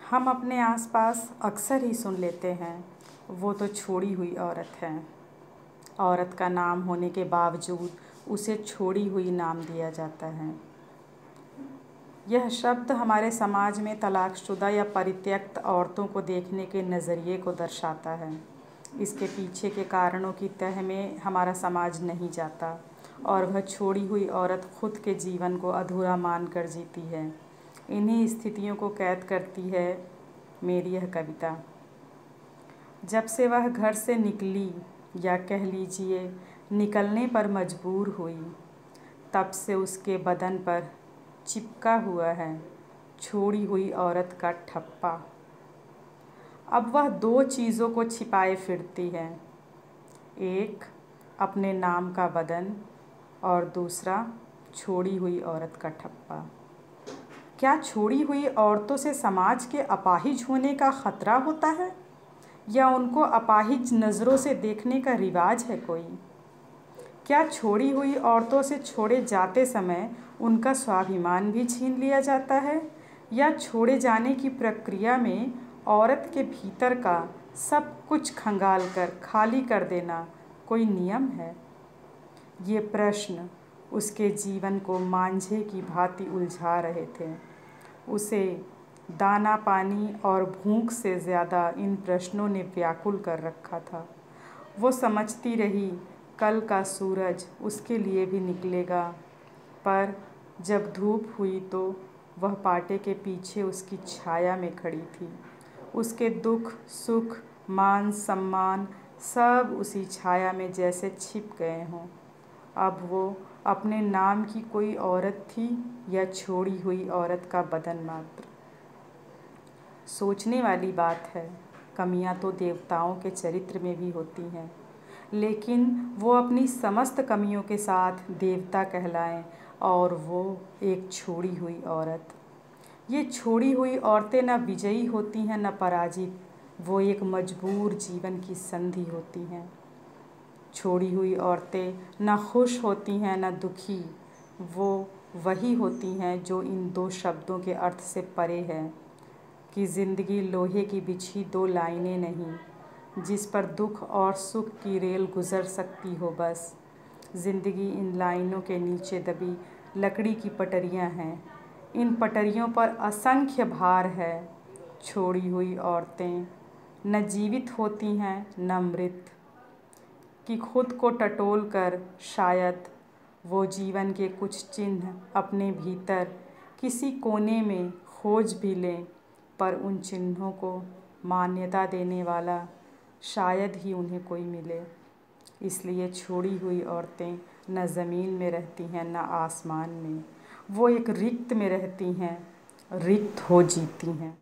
हम अपने आसपास अक्सर ही सुन लेते हैं, वो तो छोड़ी हुई औरत है। औरत का नाम होने के बावजूद उसे छोड़ी हुई नाम दिया जाता है। यह शब्द हमारे समाज में तलाकशुदा या परित्यक्त औरतों को देखने के नज़रिए को दर्शाता है। इसके पीछे के कारणों की तह में हमारा समाज नहीं जाता और वह छोड़ी हुई औरत खुद के जीवन को अधूरा मानकर जीती है। इन्हीं स्थितियों को कैद करती है मेरी यह कविता। जब से वह घर से निकली, या कह लीजिए निकलने पर मजबूर हुई, तब से उसके बदन पर चिपका हुआ है छोड़ी हुई औरत का ठप्पा। अब वह दो चीज़ों को छिपाए फिरती है, एक अपने नाम का बदन और दूसरा छोड़ी हुई औरत का ठप्पा। क्या छोड़ी हुई औरतों से समाज के अपाहिज होने का ख़तरा होता है, या उनको अपाहिज नज़रों से देखने का रिवाज है कोई? क्या छोड़ी हुई औरतों से छोड़े जाते समय उनका स्वाभिमान भी छीन लिया जाता है, या छोड़े जाने की प्रक्रिया में औरत के भीतर का सब कुछ खंगाल कर खाली कर देना कोई नियम है? ये प्रश्न उसके जीवन को मांझे की भांति उलझा रहे थे। उसे दाना पानी और भूख से ज़्यादा इन प्रश्नों ने व्याकुल कर रखा था। वो समझती रही कल का सूरज उसके लिए भी निकलेगा, पर जब धूप हुई तो वह पाटे के पीछे उसकी छाया में खड़ी थी। उसके दुख सुख मान सम्मान सब उसी छाया में जैसे छिप गए हों। अब वो अपने नाम की कोई औरत थी या छोड़ी हुई औरत का बदन मात्र। सोचने वाली बात है, कमियां तो देवताओं के चरित्र में भी होती हैं, लेकिन वो अपनी समस्त कमियों के साथ देवता कहलाएं और वो एक छोड़ी हुई औरत। ये छोड़ी हुई औरतें न विजयी होती हैं न पराजित, वो एक मजबूर जीवन की संधि होती हैं। छोड़ी हुई औरतें न खुश होती हैं न दुखी, वो वही होती हैं जो इन दो शब्दों के अर्थ से परे है कि ज़िंदगी लोहे की बिछी दो लाइनें नहीं, जिस पर दुख और सुख की रेल गुज़र सकती हो। बस ज़िंदगी इन लाइनों के नीचे दबी लकड़ी की पटरियां हैं। इन पटरियों पर असंख्य भार है। छोड़ी हुई औरतें न जीवित होती हैं न मृत, कि खुद को टटोल कर शायद वो जीवन के कुछ चिन्ह अपने भीतर किसी कोने में खोज भी लें, पर उन चिन्हों को मान्यता देने वाला शायद ही उन्हें कोई मिले। इसलिए छोड़ी हुई औरतें न ज़मीन में रहती हैं न आसमान में, वो एक रिक्त में रहती हैं, रिक्त हो जीती हैं।